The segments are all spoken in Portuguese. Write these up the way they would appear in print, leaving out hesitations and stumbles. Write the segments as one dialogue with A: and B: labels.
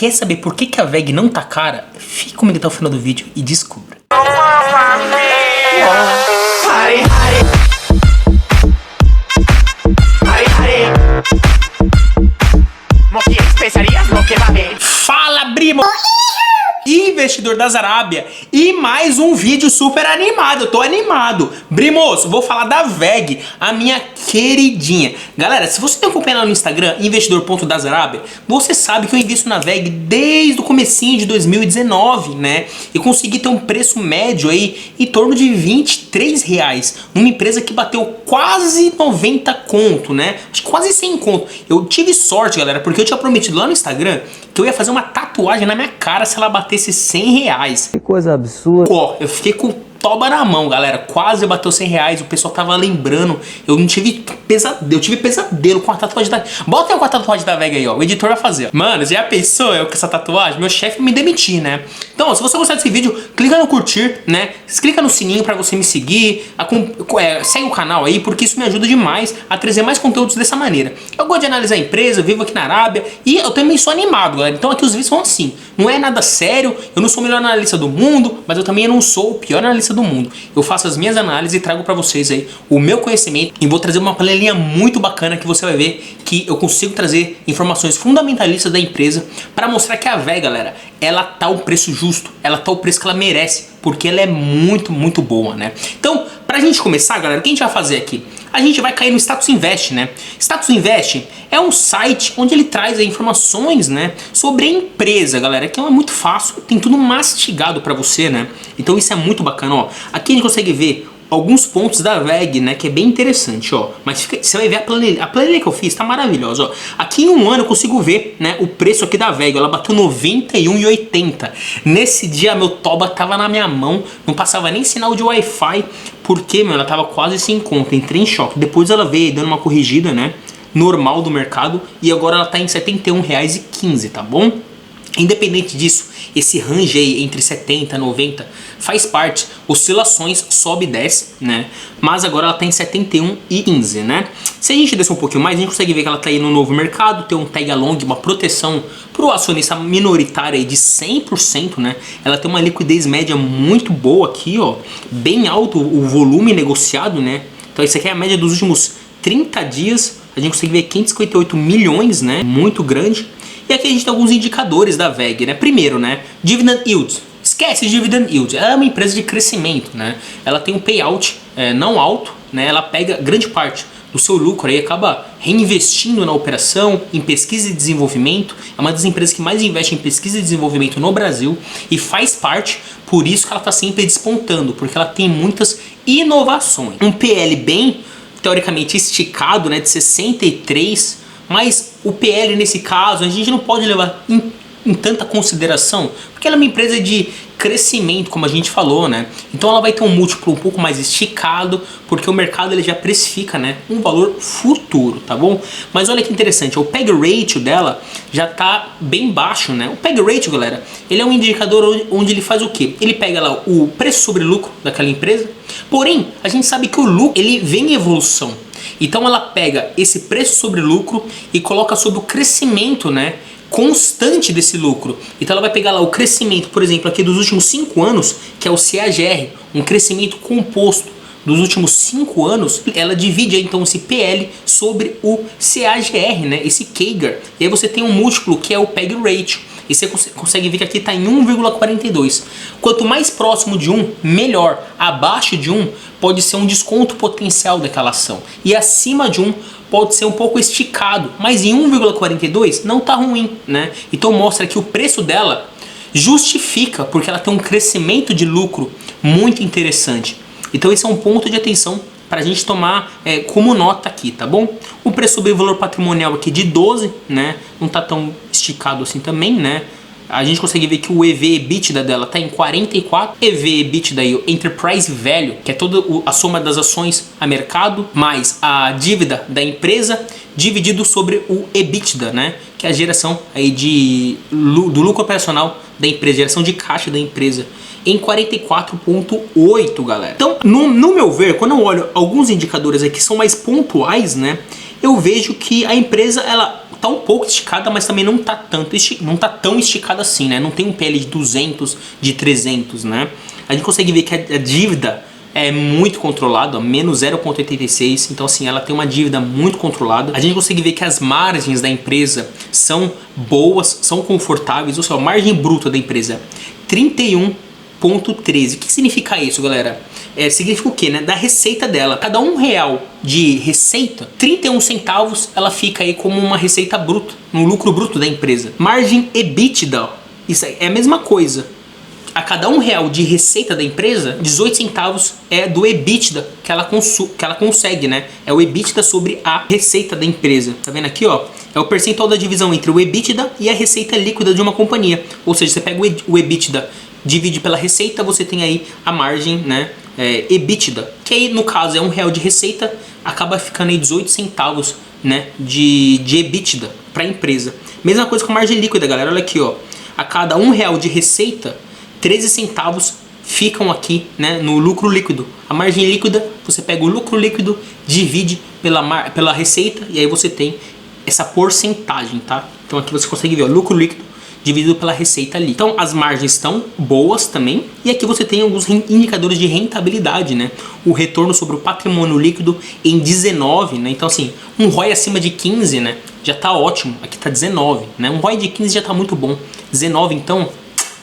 A: Quer saber por que a VEG não tá cara? Fique comigo até o final do vídeo e descubra. Fala, primo! Investidor da Zarábia e mais um vídeo super animado, eu tô animado. Brimos, vou falar da VEG, a minha queridinha. Galera, se você tem acompanhado no Instagram, investidor.dazarábia, você sabe que eu invisto na VEG desde o comecinho de 2019, né? E consegui ter um preço médio aí em torno de R$23, numa empresa que bateu quase 90 conto, né? Acho que quase 100 conto. Eu tive sorte, galera, porque eu tinha prometido lá no Instagram que eu ia fazer uma tatuagem na minha cara se ela batesse R$100.
B: Que coisa absurda.
A: Ó, eu fiquei com toba na mão, galera. Quase bateu R$100. O pessoal tava lembrando. Eu não tive pesadelo. Eu tive pesadelo com a tatuagem da... Bota aí com a tatuagem da VEG aí, ó. O editor vai fazer. Mano, você já pensou eu com essa tatuagem? Meu chefe me demitir, né? Então, ó, se você gostar desse vídeo, clica no curtir, né? Clica no sininho pra você me seguir. Segue o canal aí, porque isso me ajuda demais a trazer mais conteúdos dessa maneira. Eu gosto de analisar a empresa, vivo aqui na Arábia. E eu também sou animado, galera. Então aqui os vídeos são assim. Não é nada sério. Eu não sou o melhor analista do mundo, mas eu também não sou o pior analista do mundo. Eu faço as minhas análises e trago pra vocês aí o meu conhecimento e vou trazer uma planilha muito bacana que você vai ver que eu consigo trazer informações fundamentalistas da empresa para mostrar que a VEG, galera, ela tá o preço justo, ela tá o preço que ela merece, porque ela é muito, muito boa, né? Então, pra gente começar, galera, o que a gente vai fazer aqui? A gente vai cair no Status Invest, né? Status Invest é um site onde ele traz aí informações, né, sobre a empresa, galera, que é muito fácil, tem tudo mastigado pra você, né? Então isso é muito bacana, ó. Aqui a gente consegue ver alguns pontos da VEG, né, que é bem interessante, ó. Mas você vai ver a planilha que eu fiz, tá maravilhosa, ó. Aqui em um ano eu consigo ver, né, o preço aqui da VEG, ela bateu 91,80. Nesse dia meu toba tava na minha mão, não passava nem sinal de Wi-Fi, porque, meu, ela tava quase sem conta, entrei em choque. Depois ela veio dando uma corrigida, né, normal do mercado, e agora ela tá em R$71,15, tá bom? Independente disso, esse range aí entre 70 e 90 faz parte, oscilações, sobe e desce, né? Mas agora ela tá em 71,15, né? Se a gente descer um pouquinho mais, a gente consegue ver que ela tá aí no novo mercado, tem um tag along, uma proteção pro acionista minoritário aí de 100%, né? Ela tem uma liquidez média muito boa aqui, ó, bem alto o volume negociado, né? Então isso aqui é a média dos últimos 30 dias, a gente consegue ver 558 milhões, né? Muito grande. E aqui a gente tem alguns indicadores da VEG, né? Primeiro, né? Dividend Yield. Esquece Dividend Yield. Ela é uma empresa de crescimento, né? Ela tem um payout não alto, né? Ela pega grande parte do seu lucro aí, acaba reinvestindo na operação, em pesquisa e desenvolvimento. É uma das empresas que mais investe em pesquisa e desenvolvimento no Brasil e faz parte, por isso que ela está sempre despontando, porque ela tem muitas inovações. Um PL bem, teoricamente, esticado, né? De 63, mas o PL nesse caso a gente não pode levar em tanta consideração, porque ela é uma empresa de crescimento, como a gente falou, né? Então ela vai ter um múltiplo um pouco mais esticado, porque o mercado ele já precifica, né, um valor futuro, tá bom? Mas olha que interessante, o PEG Ratio dela já tá bem baixo, né? O PEG Ratio, galera, ele é um indicador onde ele faz o quê? Ele pega lá o preço sobre lucro daquela empresa, porém a gente sabe que o lucro ele vem em evolução. Então ela pega esse preço sobre lucro e coloca sobre o crescimento, né, constante desse lucro. Então ela vai pegar lá o crescimento, por exemplo, aqui dos últimos 5 anos, que é o CAGR, um crescimento composto dos últimos 5 anos, ela divide aí, então esse PL sobre o CAGR, né, esse CAGR. E aí você tem um múltiplo que é o PEG Ratio. E você consegue ver que aqui está em 1,42. Quanto mais próximo de 1, melhor. Abaixo de 1 pode ser um desconto potencial daquela ação. E acima de 1 pode ser um pouco esticado. Mas em 1,42 não está ruim, né? Então mostra que o preço dela justifica, porque ela tem um crescimento de lucro muito interessante. Então esse é um ponto de atenção para a gente tomar como nota aqui, tá bom? O preço sobre valor patrimonial aqui de 12, né? Não tá tão esticado assim também, né? A gente consegue ver que o EV/EBITDA dela tá em 44. EV/EBITDA aí, o Enterprise Value, que é toda a soma das ações a mercado, mais a dívida da empresa, dividido sobre o EBITDA, né? Que é a geração aí do lucro operacional da empresa, geração de caixa da empresa, em 44,8, galera. Então, no meu ver, quando eu olho alguns indicadores aqui que são mais pontuais, né, eu vejo que a empresa ela tá um pouco esticada, mas também não tá tão esticada assim, né? Não tem um PL de 200, de 300, né? A gente consegue ver que a dívida é muito controlada, menos 0,86, então assim, ela tem uma dívida muito controlada. A gente consegue ver que as margens da empresa são boas, são confortáveis, ou seja, a margem bruta da empresa 31,13. O que significa isso, galera? Significa o quê, né? Da receita dela. Cada R$1 de receita, 31 centavos ela fica aí como uma receita bruta, no lucro bruto da empresa. Margem EBITDA, isso é a mesma coisa. A cada R$1 de receita da empresa, 18 centavos é do EBITDA que ela consegue, né? É o EBITDA sobre a receita da empresa. Tá vendo aqui, ó? É o percentual da divisão entre o EBITDA e a receita líquida de uma companhia. Ou seja, você pega o EBITDA, divide pela receita, você tem aí a margem, né? EBITDA, que aí no caso é R$1 de receita, acaba ficando aí 18 centavos, né? De EBITDA para a empresa. Mesma coisa com a margem líquida, galera. Olha aqui, ó. A cada R$1 de receita, 13 centavos ficam aqui, né, no lucro líquido. A margem líquida, você pega o lucro líquido, divide pela receita e aí você tem essa porcentagem, tá? Então aqui você consegue ver, ó, lucro líquido dividido pela receita ali. Então as margens estão boas também. E aqui você tem alguns indicadores de rentabilidade, né? O retorno sobre o patrimônio líquido em 19, né? Então assim, um ROI acima de 15, né? Já tá ótimo. Aqui tá 19, né? Um ROI de 15 já tá muito bom. 19, então,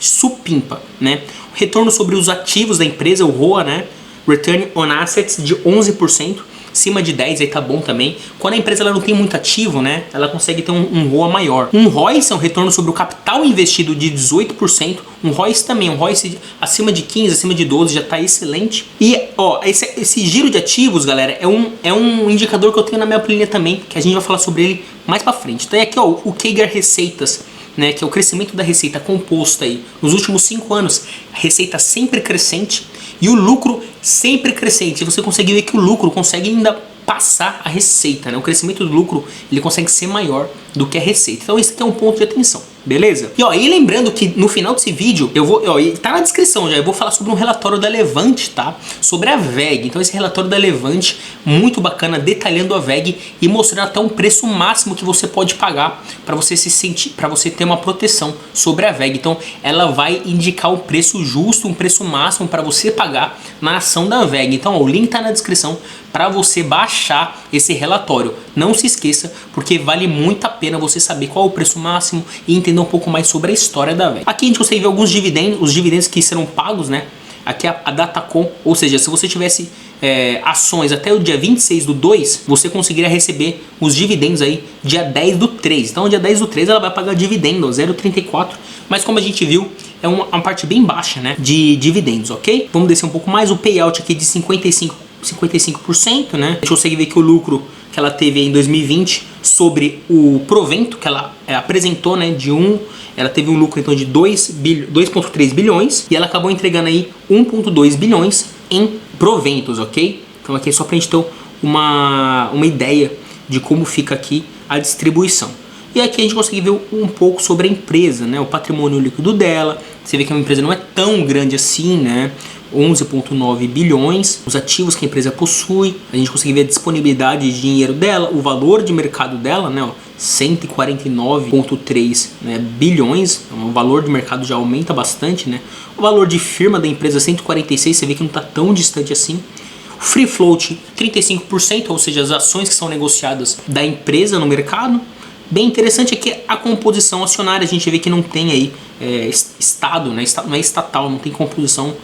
A: supimpa, né? O retorno sobre os ativos da empresa, o ROA, né? Return on Assets de 11%. Acima de 10 aí tá bom também. Quando a empresa ela não tem muito ativo, né, ela consegue ter um ROA maior. Um ROIC é um retorno sobre o capital investido de 18%. Um ROIC também, um ROIC acima de 15, acima de 12 já tá excelente. E ó, esse giro de ativos, galera, é um indicador que eu tenho na minha planilha também, que a gente vai falar sobre ele mais pra frente. Então é aqui, ó, o CAGR Receitas, né, que é o crescimento da receita composta aí nos últimos 5 anos, receita sempre crescente e o lucro sempre crescente. Você consegue ver que o lucro consegue ainda passar a receita, né? O crescimento do lucro ele consegue ser maior do que a receita. Então esse aqui é um ponto de atenção, beleza? E ó, e lembrando que no final desse vídeo eu vou, ó, tá na descrição já, eu vou falar sobre um relatório da Levante, tá? Sobre a VEG. Então esse relatório da Levante, muito bacana, detalhando a VEG e mostrando até um preço máximo que você pode pagar para você se sentir, para você ter uma proteção sobre a VEG. Então ela vai indicar um preço justo, um preço máximo para você pagar na ação da VEG. Então ó, o link tá na descrição para você baixar esse relatório. Não se esqueça, porque vale muito a pena você saber qual é o preço máximo e entender um pouco mais sobre a história da VEG. Aqui a gente consegue ver alguns dividendos, os dividendos que serão pagos, né? Aqui é a Datacom, ou seja, se você tivesse ações até o dia 26/2, você conseguiria receber os dividendos aí dia 10/3. Então dia 10/3 ela vai pagar dividendo, 0,34, mas como a gente viu, é uma parte bem baixa, né, de dividendos, ok? Vamos descer um pouco mais, o payout aqui de 55%, né? A gente consegue ver que o lucro que ela teve em 2020 sobre o provento que ela apresentou, né, ela teve um lucro então de 2,3 bilhões e ela acabou entregando aí 1,2 bilhões em proventos, ok? Então aqui é só pra gente ter uma ideia de como fica aqui a distribuição. E aqui a gente consegue ver um pouco sobre a empresa, né? O patrimônio líquido dela. Você vê que a empresa não é tão grande assim, né? 11,9 bilhões, os ativos que a empresa possui, a gente consegue ver a disponibilidade de dinheiro dela, o valor de mercado dela, né, 149,3 bilhões, o valor de mercado já aumenta bastante, né, o valor de firma da empresa 146, você vê que não está tão distante assim. O free float 35%, ou seja, as ações que são negociadas da empresa no mercado. Bem interessante é que a composição acionária, a gente vê que não tem aí Estado, né? Não é estatal, não tem composição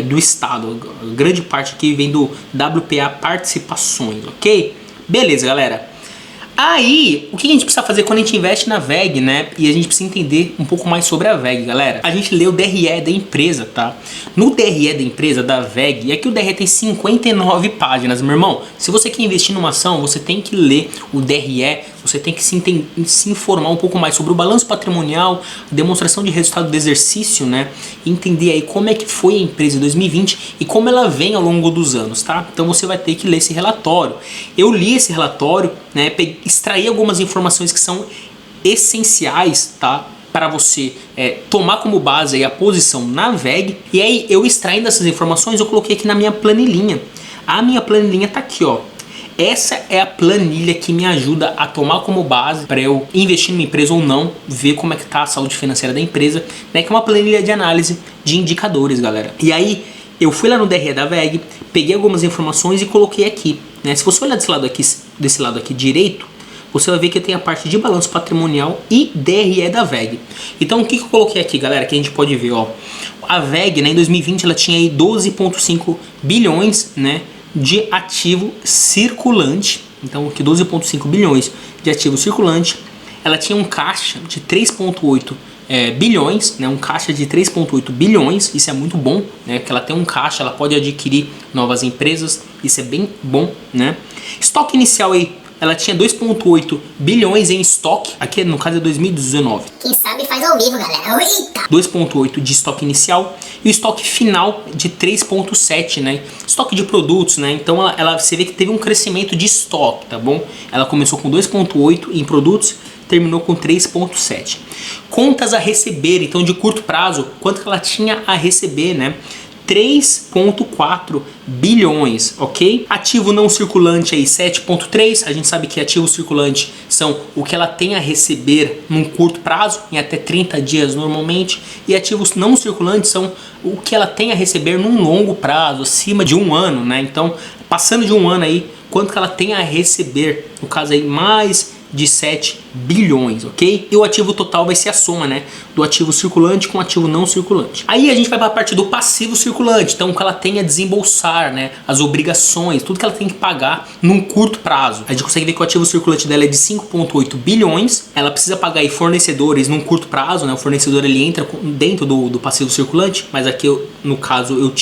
A: do Estado. A grande parte aqui vem do WPA Participações, ok? Beleza, galera. Aí, o que a gente precisa fazer quando a gente investe na VEG, né? E a gente precisa entender um pouco mais sobre a VEG, galera. A gente lê o DRE da empresa, tá? No DRE da empresa, da VEG, e aqui o DRE tem 59 páginas, meu irmão. Se você quer investir numa ação, você tem que ler o DRE, você tem que se informar um pouco mais sobre o balanço patrimonial, a demonstração de resultado do exercício, né? E entender aí como é que foi a empresa em 2020 e como ela vem ao longo dos anos, tá? Então você vai ter que ler esse relatório. Eu li esse relatório, né? Extrair algumas informações que são essenciais, tá? Para você tomar como base aí a posição na VEG. E aí eu extraindo essas informações, eu coloquei aqui na minha planilhinha. A minha planilhinha tá aqui, ó. Essa é a planilha que me ajuda a tomar como base para eu investir numa empresa ou não, ver como é que tá a saúde financeira da empresa, né? Que é uma planilha de análise de indicadores, galera. E aí eu fui lá no DRE da WEG, peguei algumas informações e coloquei aqui, né? Se você olhar desse lado aqui direito, você vai ver que tem a parte de balanço patrimonial e DRE da WEG. Então o que eu coloquei aqui, galera, que a gente pode ver, ó. A WEG, né, em 2020 ela tinha aí 12,5 bilhões, né, de ativo circulante. Então aqui 12,5 bilhões de ativo circulante. Ela tinha um caixa de 3,8 bilhões, né, um caixa de 3,8 bilhões, isso é muito bom, né, que ela tem um caixa, ela pode adquirir novas empresas, isso é bem bom, né. Estoque inicial aí, ela tinha 2,8 bilhões em estoque, aqui no caso é 2019.
B: Quem sabe faz ao vivo, galera. Eita!
A: 2,8 de estoque inicial e o estoque final de 3,7, né? Estoque de produtos, né? Então você vê que teve um crescimento de estoque, tá bom? Ela começou com 2,8 em produtos, terminou com 3,7. Contas a receber, então de curto prazo, quanto que ela tinha a receber, né? 3,4 bilhões, ok? Ativo não circulante aí 7,3. A gente sabe que ativo circulante são o que ela tem a receber num curto prazo, em até 30 dias normalmente, e ativos não circulantes são o que ela tem a receber num longo prazo, acima de um ano, né? Então, passando de um ano aí, quanto que ela tem a receber, no caso aí mais de 7 bilhões, ok? E o ativo total vai ser a soma, né, do ativo circulante com ativo não circulante. Aí a gente vai para a parte do passivo circulante, então o que ela tem a desembolsar, né, as obrigações, tudo que ela tem que pagar num curto prazo. A gente consegue ver que o ativo circulante dela é de 5,8 bilhões, ela precisa pagar aí fornecedores num curto prazo, né, o fornecedor ele entra dentro do passivo circulante, mas aqui no caso eu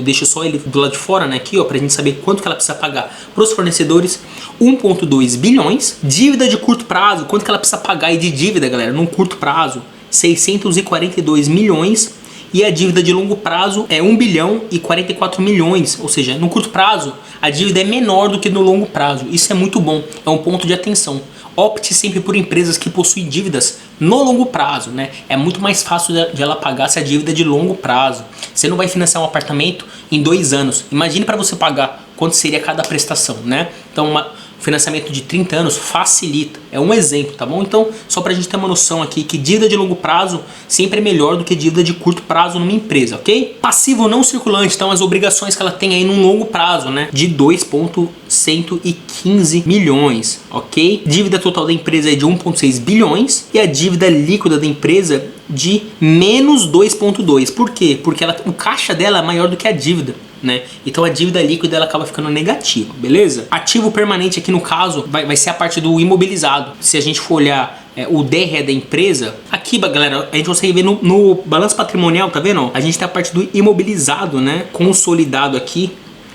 A: deixo só ele do lado de fora, né, aqui ó, pra gente saber quanto que ela precisa pagar para os fornecedores. 1,2 bilhões, dívida de curto prazo, quanto que ela precisa pagar aí de dívida, galera, num curto prazo, 642 milhões, e a dívida de longo prazo é 1 bilhão e 44 milhões, ou seja, no curto prazo a dívida é menor do que no longo prazo, isso é muito bom, é um ponto de atenção. Opte sempre por empresas que possuem dívidas no longo prazo, né? É muito mais fácil de ela pagar se a dívida é de longo prazo. Você não vai financiar um apartamento em 2 anos. Imagine para você pagar quanto seria cada prestação, né? Então, financiamento de 30 anos facilita. É um exemplo, tá bom? Então, só pra gente ter uma noção aqui que dívida de longo prazo sempre é melhor do que dívida de curto prazo numa empresa, ok? Passivo não circulante, então as obrigações que ela tem aí num longo prazo, né? De 2,115 milhões, ok? Dívida total da empresa é de 1,6 bilhões e a dívida líquida da empresa de menos 2,2. Por quê? Porque o caixa dela é maior do que a dívida, né? Então a dívida líquida ela acaba ficando negativa, beleza? Ativo permanente aqui no caso vai ser a parte do imobilizado. Se a gente for olhar o DRE da empresa, aqui galera, a gente consegue ver no balanço patrimonial, tá vendo? A gente tem a parte do imobilizado, né? Consolidado aqui.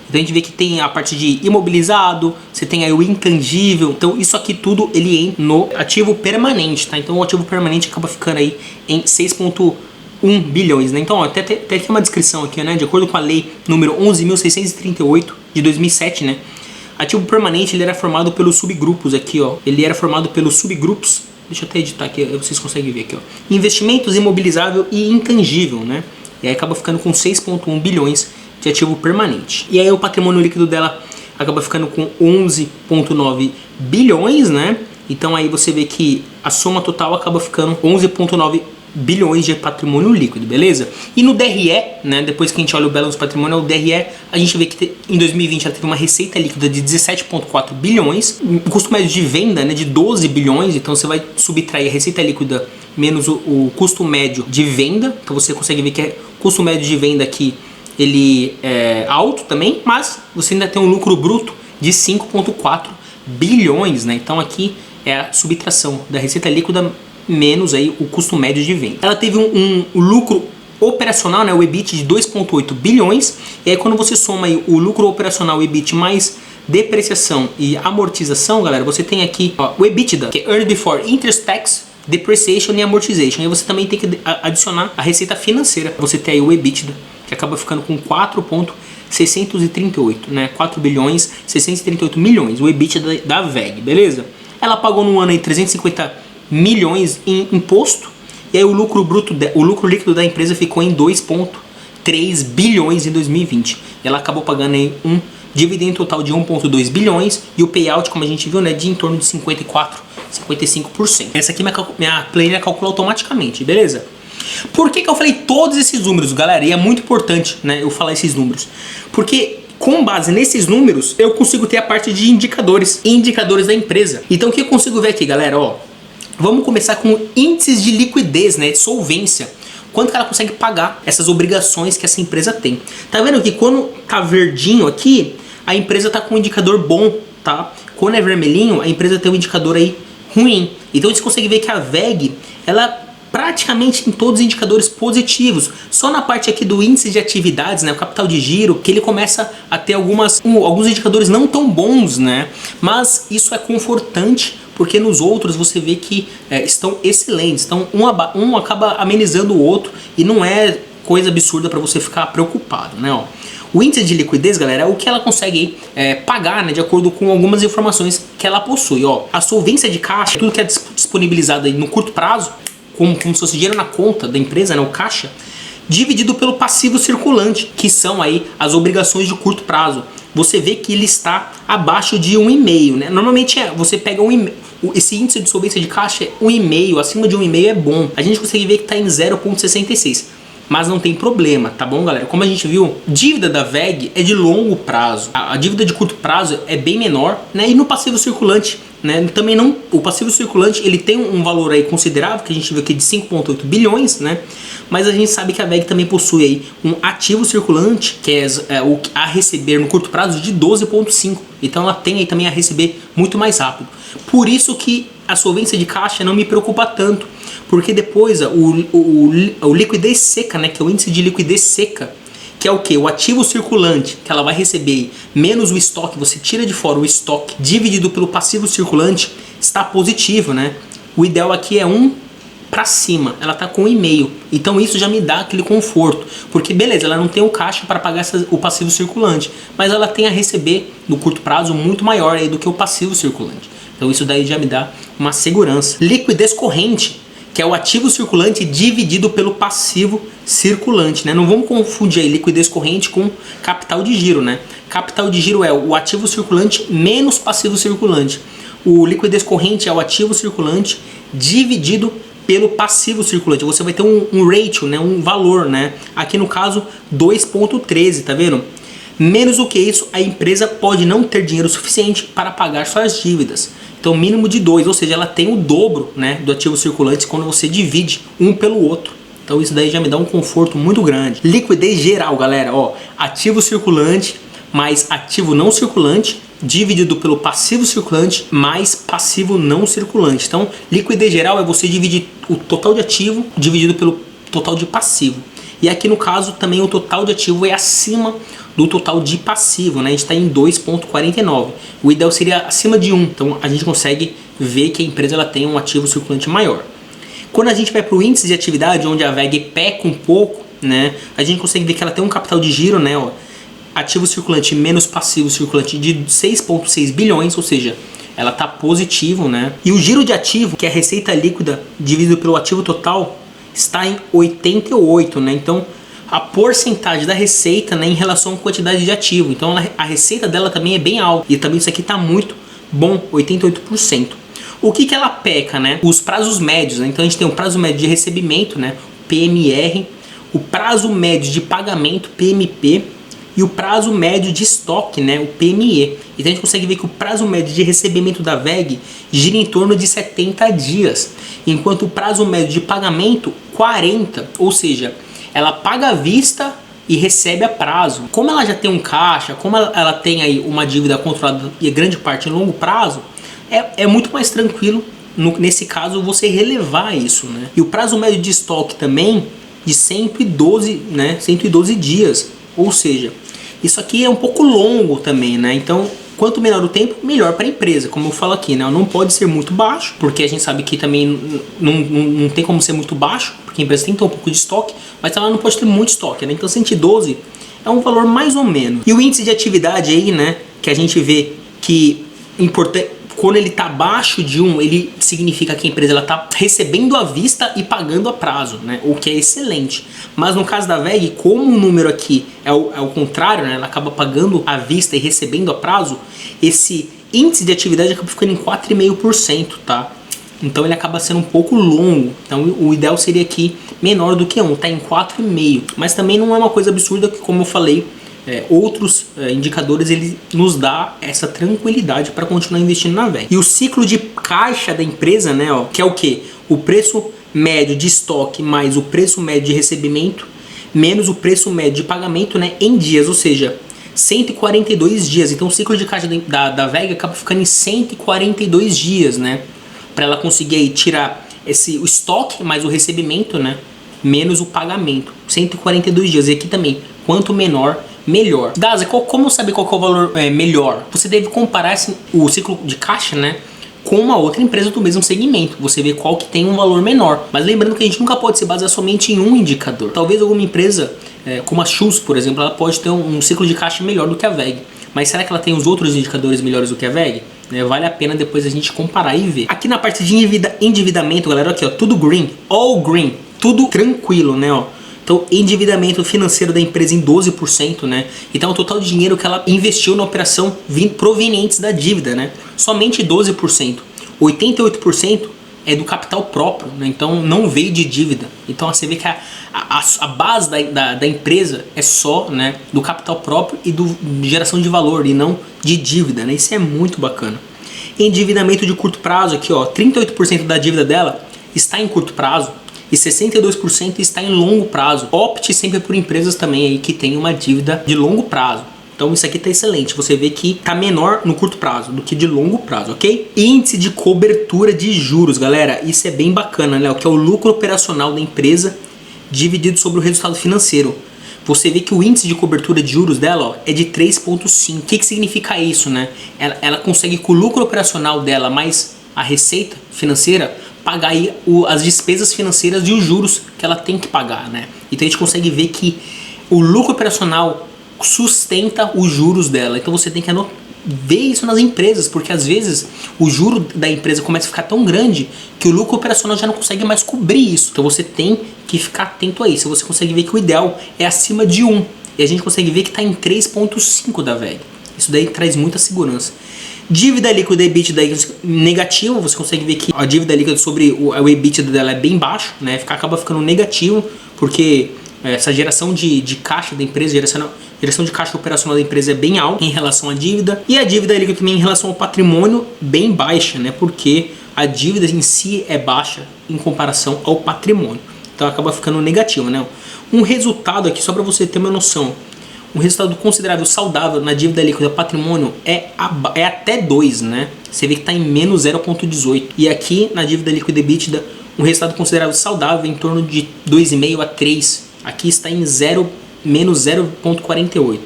A: Então a gente vê que tem a parte de imobilizado, você tem aí o intangível. Então isso aqui tudo ele entra no ativo permanente, tá? Então o ativo permanente acaba ficando aí em 6,1 bilhões, né? Então, ó, até tem uma descrição aqui, né? De acordo com a lei número 11.638 de 2007, né? Ativo permanente, ele era formado pelos subgrupos aqui, ó. Ele era formado pelos subgrupos. Deixa eu até editar aqui, vocês conseguem ver aqui, ó. Investimentos, imobilizável e intangível, né? E aí acaba ficando com 6,1 bilhões de ativo permanente. E aí o patrimônio líquido dela acaba ficando com 11,9 bilhões, né? Então aí você vê que a soma total acaba ficando 11,9 bilhões de patrimônio líquido, beleza? E no DRE, né, depois que a gente olha o balanço patrimonial, o DRE, a gente vê que em 2020 ela teve uma receita líquida de 17,4 bilhões, um custo médio de venda, né, de 12 bilhões, então você vai subtrair a receita líquida menos o custo médio de venda, então você consegue ver que o custo médio de venda aqui, ele é alto também, mas você ainda tem um lucro bruto de 5,4 bilhões, né? Então aqui é a subtração da receita líquida menos aí o custo médio de venda. Ela teve um lucro operacional, né, o EBIT de 2,8 bilhões, e aí quando você soma aí o lucro operacional, o EBIT mais depreciação e amortização, galera, você tem aqui ó, o EBITDA, que é Earned Before Interest, Tax, Depreciation e Amortization. E você também tem que adicionar a receita financeira. Você tem aí o EBITDA, que acaba ficando com 4,638, né, 4 bilhões 638 milhões, o EBITDA da WEG, beleza? Ela pagou no ano aí 350 milhões em imposto, e aí o lucro bruto, o lucro líquido da empresa ficou em 2,3 bilhões em 2020. Ela acabou pagando aí 1 dividendo total de 1,2 bilhões e o payout, como a gente viu, né, de em torno de 54, 55%. Essa aqui minha planilha calcula automaticamente, beleza? Por que eu falei todos esses números, galera? E é muito importante, né, eu falar esses números. Porque com base nesses números, eu consigo ter a parte de indicadores da empresa. Então o que eu consigo ver aqui, galera? Ó, vamos começar com índices de liquidez, né, de solvência. Quanto que ela consegue pagar essas obrigações que essa empresa tem. Tá vendo que quando tá verdinho aqui, a empresa tá com um indicador bom, tá? Quando é vermelhinho, a empresa tem um indicador aí ruim. Então você consegue ver que a VEG, ela praticamente em todos os indicadores positivos. Só na parte aqui do índice de atividades, né, o capital de giro, que ele começa a ter alguns indicadores não tão bons, né? Mas isso é confortante, porque nos outros você vê que estão excelentes. Então um acaba amenizando o outro e não é coisa absurda para você ficar preocupado, né? Ó, o índice de liquidez, galera, é o que ela consegue pagar, né, de acordo com algumas informações que ela possui. Ó, a solvência de caixa, tudo que é disponibilizado aí no curto prazo, como se fosse dinheiro na conta da empresa, né, o caixa, dividido pelo passivo circulante, que são aí as obrigações de curto prazo. Você vê que ele está abaixo de 1,5, né? Normalmente você pega esse índice de solvência de caixa é 1,5, acima de 1,5 é bom. A gente consegue ver que está em 0,66. Mas não tem problema, tá bom, galera? Como a gente viu, dívida da VEG é de longo prazo. A dívida de curto prazo é bem menor, né? E no passivo circulante, né? Também não. O passivo circulante ele tem um valor aí considerável, que a gente viu aqui de 5,8 bilhões, né? Mas a gente sabe que a VEG também possui aí um ativo circulante, que é o a receber no curto prazo de 12,5. Então ela tem aí também a receber muito mais rápido. Por isso que a solvência de caixa não me preocupa tanto, porque depois o liquidez seca, né, que é o índice de liquidez seca, que é o que? O ativo circulante que ela vai receber menos o estoque, você tira de fora o estoque dividido pelo passivo circulante, está positivo, né? O ideal aqui é 1 para cima, ela tá com 1,5. Então isso já me dá aquele conforto, porque beleza, ela não tem o caixa para pagar o passivo circulante, mas ela tem a receber no curto prazo muito maior aí do que o passivo circulante. Então isso daí já me dá uma segurança. Liquidez corrente, que é o ativo circulante dividido pelo passivo circulante, né? Não vamos confundir aí liquidez corrente com capital de giro, né? Capital de giro é o ativo circulante menos passivo circulante. O liquidez corrente é o ativo circulante dividido pelo passivo circulante. Você vai ter um ratio, né? Um valor, né? Aqui no caso 2,13, tá vendo? Menos do que isso, a empresa pode não ter dinheiro suficiente para pagar suas dívidas. Então mínimo de 2, ou seja, ela tem o dobro, né, do ativo circulante quando você divide um pelo outro. Então isso daí já me dá um conforto muito grande. Liquidez geral, galera, ó, ativo circulante mais ativo não circulante dividido pelo passivo circulante mais passivo não circulante. Então liquidez geral é você dividir o total de ativo dividido pelo total de passivo. E aqui no caso também o total de ativo é acima do total de passivo, né? A gente está em 2,49. O ideal seria acima de 1. Então a gente consegue ver que a empresa ela tem um ativo circulante maior. Quando a gente vai para o índice de atividade, onde a VEG peca um pouco, né? A gente consegue ver que ela tem um capital de giro, né? Ó, ativo circulante menos passivo circulante de 6,6 bilhões, ou seja, ela está positivo, né? E o giro de ativo, que é a receita líquida dividido pelo ativo total, está em 88, né? Então a porcentagem da receita, né, em relação à quantidade de ativo. Então a receita dela também é bem alta. E também isso aqui está muito bom, 88%. O que ela peca, né? Os prazos médios, né? Então a gente tem o prazo médio de recebimento, né, PMR, o prazo médio de pagamento, PMP, e o prazo médio de estoque, né, o PME. Então a gente consegue ver que o prazo médio de recebimento da VEG gira em torno de 70 dias, enquanto o prazo médio de pagamento 40, ou seja, ela paga à vista e recebe a prazo. Como ela já tem um caixa, como ela tem aí uma dívida controlada e grande parte em longo prazo, é muito mais tranquilo nesse caso você relevar isso, né? E o prazo médio de estoque também de 112, né, 112 dias, ou seja, isso aqui é um pouco longo também, né? Então, quanto menor o tempo, melhor para a empresa. Como eu falo aqui, né? Não pode ser muito baixo, porque a gente sabe que também não tem como ser muito baixo, porque a empresa tem que ter um pouco de estoque, mas ela não pode ter muito estoque, né? Então 112 é um valor mais ou menos. E o índice de atividade aí, né? Que a gente vê que Quando ele está abaixo de 1, ele significa que a empresa está recebendo à vista e pagando a prazo, né? O que é excelente. Mas no caso da VEG, como o número aqui é o contrário, né? Ela acaba pagando à vista e recebendo a prazo, esse índice de atividade acaba ficando em 4,5%, tá? Então ele acaba sendo um pouco longo. Então o ideal seria aqui menor do que 1, tá em 4,5. Mas também não é uma coisa absurda que, como eu falei, outros indicadores ele nos dá essa tranquilidade para continuar investindo na VEG. E o ciclo de caixa da empresa, né, ó, que é o que? O preço médio de estoque mais o preço médio de recebimento menos o preço médio de pagamento, né, em dias, ou seja, 142 dias. Então o ciclo de caixa da VEG acaba ficando em 142 dias, né, para ela conseguir aí tirar o estoque mais o recebimento, né, menos o pagamento. 142 dias. E aqui também, quanto menor, melhor. Daza, como saber qual que é o valor melhor? Você deve comparar o ciclo de caixa, né, com uma outra empresa do mesmo segmento. Você vê qual que tem um valor menor. Mas lembrando que a gente nunca pode se basear somente em um indicador. Talvez alguma empresa, como a Schultz, por exemplo, ela pode ter um ciclo de caixa melhor do que a VEG. Mas será que ela tem os outros indicadores melhores do que a VEG? Vale a pena depois a gente comparar e ver. Aqui na parte de endividamento, galera, aqui ó, tudo green, all green, tudo tranquilo, né, ó. Então, endividamento financeiro da empresa em 12%, né? Então, o total de dinheiro que ela investiu na operação provenientes da dívida, né? Somente 12%. 88% é do capital próprio, né? Então, não veio de dívida. Então, você vê que a base da empresa é só, né, do capital próprio e de geração de valor e não de dívida, né? Isso é muito bacana. Endividamento de curto prazo, aqui, ó, 38% da dívida dela está em curto prazo e 62% está em longo prazo. Opte sempre por empresas também aí que tem uma dívida de longo prazo. Então isso aqui está excelente. Você vê que está menor no curto prazo do que de longo prazo, ok? Índice de cobertura de juros, galera. Isso é bem bacana, né? O que é o lucro operacional da empresa dividido sobre o resultado financeiro. Você vê que o índice de cobertura de juros dela, ó, é de 3,5. O que significa isso, né? Ela consegue, com o lucro operacional dela mais a receita financeira, pagar aí as despesas financeiras e os juros que ela tem que pagar, né? Então a gente consegue ver que o lucro operacional sustenta os juros dela. Então você tem que ver isso nas empresas, porque às vezes o juro da empresa começa a ficar tão grande que o lucro operacional já não consegue mais cobrir isso. Então você tem que ficar atento a isso. Você consegue ver que o ideal é acima de 1. E a gente consegue ver que está em 3,5 da VEG. Isso daí traz muita segurança. Dívida líquida e EBITDA negativo, você consegue ver que a dívida líquida sobre o EBITDA dela é bem baixo, né? Acaba ficando negativo, porque essa geração de caixa da empresa, geração de caixa operacional da empresa é bem alta em relação à dívida. E a dívida líquida também em relação ao patrimônio, bem baixa, né? Porque a dívida em si é baixa em comparação ao patrimônio. Então acaba ficando negativo, né? Um resultado aqui, só para você ter uma noção. Um resultado considerável saudável na dívida líquida patrimônio é até 2, né? Você vê que está em menos 0,18. E aqui na dívida líquida EBITDA, um resultado considerável saudável em torno de 2,5 a 3. Aqui está em menos 0,48.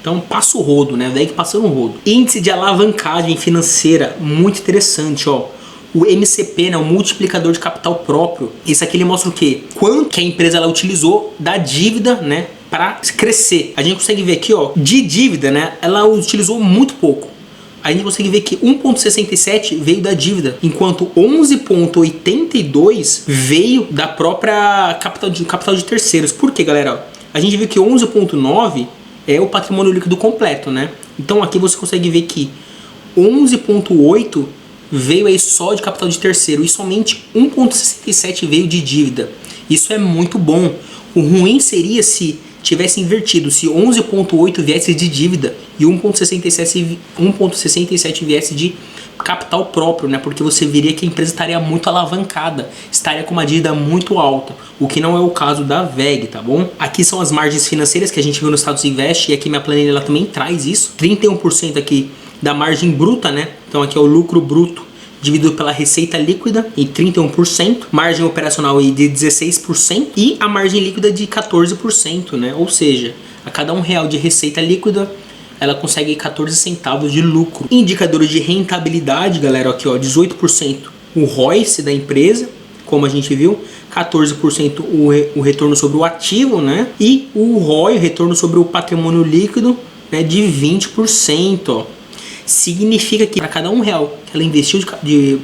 A: Então passa o rodo, né? Daí que passando o rodo. Índice de alavancagem financeira, muito interessante, ó. O MCP, né, o multiplicador de capital próprio. Isso aqui ele mostra o quê? Quanto que a empresa ela utilizou da dívida, né, para crescer. A gente consegue ver aqui, ó, de dívida, né, ela utilizou muito pouco. A gente consegue ver que 1,67 veio da dívida, enquanto 11,82 veio da própria capital de terceiros. Por quê, galera? A gente viu que 11,9 é o patrimônio líquido completo, né? Então aqui você consegue ver que 11,8 veio aí só de capital de terceiro e somente 1,67 veio de dívida. Isso é muito bom. O ruim seria se tivesse invertido, se 11,8 viesse de dívida e 1,67 viesse de capital próprio, né? Porque você veria que a empresa estaria muito alavancada, estaria com uma dívida muito alta, o que não é o caso da VEG, tá bom? Aqui são as margens financeiras que a gente viu no Status Invest e aqui minha planilha ela também traz isso. 31% aqui da margem bruta, né? Então aqui é o lucro bruto dividido pela receita líquida em 31%, margem operacional aí de 16% e a margem líquida de 14%, né? Ou seja, a cada R$1 de receita líquida, ela consegue 14 centavos de lucro. Indicadores de rentabilidade, galera, aqui ó, 18% o ROIC da empresa, como a gente viu, 14% o retorno sobre o ativo, né? E o ROI, retorno sobre o patrimônio líquido, né, de 20%, ó. significa que para cada R$1 que ela investiu de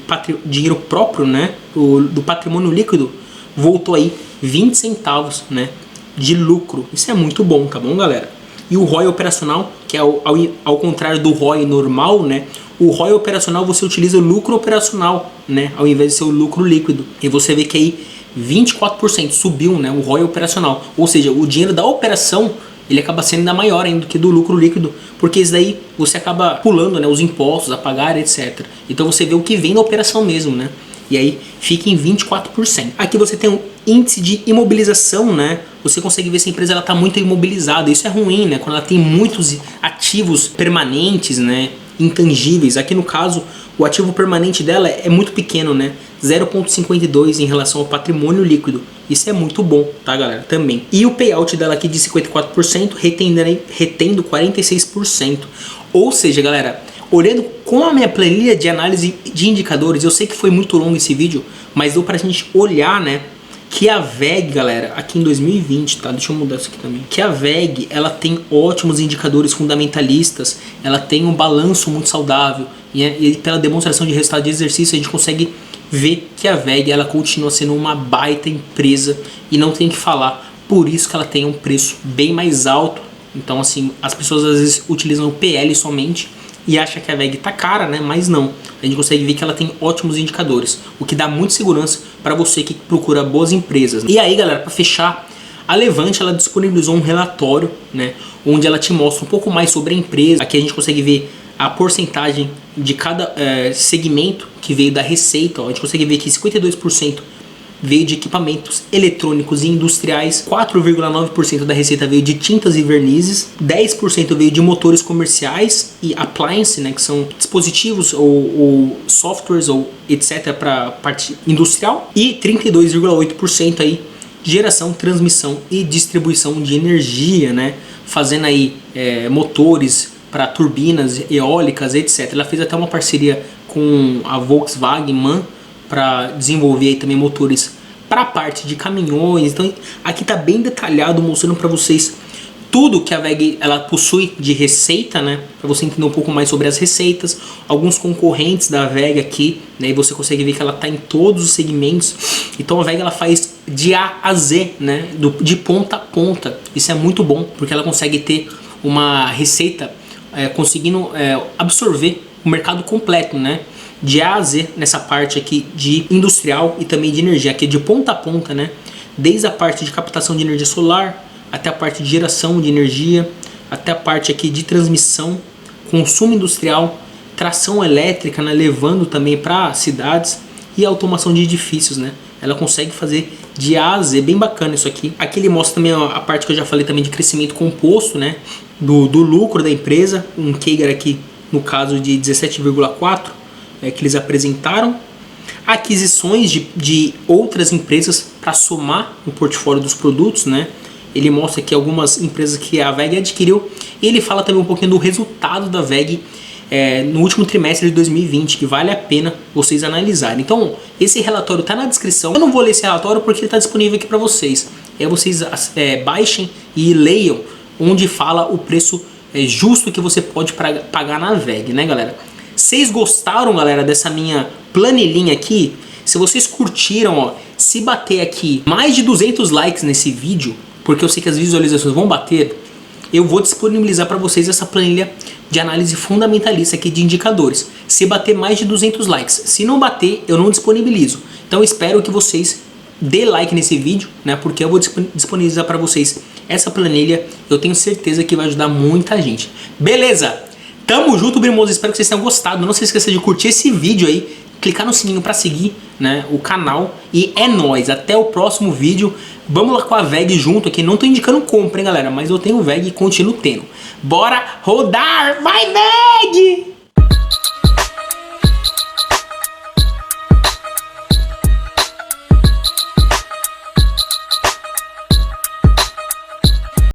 A: dinheiro próprio, né, do patrimônio líquido, voltou aí 20 centavos, né, de lucro. Isso é muito bom, tá bom, galera? E o ROI operacional, que é ao contrário do ROI normal, né, o ROI operacional você utiliza o lucro operacional, né, ao invés de ser o lucro líquido. E você vê que aí 24% subiu, né, o ROI operacional. Ou seja, o dinheiro da operação ele acaba sendo ainda maior ainda do que do lucro líquido, porque isso daí você acaba pulando, né, os impostos a pagar, etc. Então você vê o que vem da operação mesmo, né? E aí fica em 24%. Aqui você tem um índice de imobilização, né? Você consegue ver se a empresa ela está muito imobilizada. Isso é ruim, né? Quando ela tem muitos ativos permanentes, né, intangíveis. Aqui no caso, o ativo permanente dela é muito pequeno, né? 0,52 em relação ao patrimônio líquido. Isso é muito bom, tá, galera? Também. E o payout dela aqui de 54%, retendo 46%. Ou seja, galera, olhando com a minha planilha de análise de indicadores, eu sei que foi muito longo esse vídeo, mas deu pra gente olhar, né, que a VEG, galera, aqui em 2020, tá? Deixa eu mudar isso aqui também. Que a VEG, ela tem ótimos indicadores fundamentalistas, ela tem um balanço muito saudável, e pela demonstração de resultado de exercício a gente consegue ver que a VEG, ela continua sendo uma baita empresa e não tem que falar, por isso que ela tem um preço bem mais alto. Então assim, as pessoas às vezes utilizam o PL somente e acham que a VEG tá cara, né? Mas não, a gente consegue ver que ela tem ótimos indicadores, o que dá muita segurança para você que procura boas empresas. E aí, galera, para fechar, a Levante ela disponibilizou um relatório, né, onde ela te mostra um pouco mais sobre a empresa. Aqui a gente consegue ver a porcentagem de cada segmento que veio da receita. Ó. A gente consegue ver que 52% veio de equipamentos eletrônicos e industriais, 4,9% da receita veio de tintas e vernizes, 10% veio de motores comerciais e appliance, né, que são dispositivos ou softwares ou etc. para parte industrial, e 32,8% aí geração, transmissão e distribuição de energia, né, fazendo aí motores para turbinas eólicas, etc. Ela fez até uma parceria com a Volkswagen MAN para desenvolver aí também motores para a parte de caminhões. Então aqui tá bem detalhado, mostrando para vocês tudo que a VEG ela possui de receita, né, para você entender um pouco mais sobre as receitas, alguns concorrentes da VEG aqui, né, e você consegue ver que ela tá em todos os segmentos. Então a VEG ela faz de A a Z, né, de ponta a ponta. Isso é muito bom, porque ela consegue ter uma receita conseguindo absorver o mercado completo, né, de A a Z nessa parte aqui de industrial e também de energia, aqui de ponta a ponta, né, desde a parte de captação de energia solar até a parte de geração de energia, até a parte aqui de transmissão, consumo industrial, tração elétrica, né, levando também para cidades, e automação de edifícios, né. Ela consegue fazer de A a Z, bem bacana isso aqui. Aqui ele mostra também a parte que eu já falei também de crescimento composto, né, do lucro da empresa, um CAGR aqui no caso de 17,4%, que eles apresentaram. Aquisições de outras empresas para somar no portfólio dos produtos, né. Ele mostra aqui algumas empresas que a VEG adquiriu, e ele fala também um pouquinho do resultado da VEG no último trimestre de 2020, que vale a pena vocês analisarem. Então esse relatório está na descrição. Eu não vou ler esse relatório porque ele está disponível aqui para vocês. Vocês baixem e leiam onde fala o preço justo que você pode pagar na VEG, né, galera? Vocês gostaram, galera, dessa minha planilhinha aqui? Se vocês curtiram, ó, se bater aqui mais de 200 likes nesse vídeo, porque eu sei que as visualizações vão bater, eu vou disponibilizar para vocês essa planilha de análise fundamentalista aqui de indicadores. Se bater mais de 200 likes, se não bater, eu não disponibilizo. Então eu espero que vocês dê like nesse vídeo, né, porque eu vou disponibilizar para vocês essa planilha. Eu tenho certeza que vai ajudar muita gente. Beleza? Tamo junto, Brimoso. Espero que vocês tenham gostado. Não se esqueça de curtir esse vídeo aí, clicar no sininho para seguir, né, o canal. E é nóis. Até o próximo vídeo. Vamos lá com a VEG junto aqui. Não tô indicando compra, hein, galera, mas eu tenho VEG e continuo tendo. Bora rodar! Vai, VEG!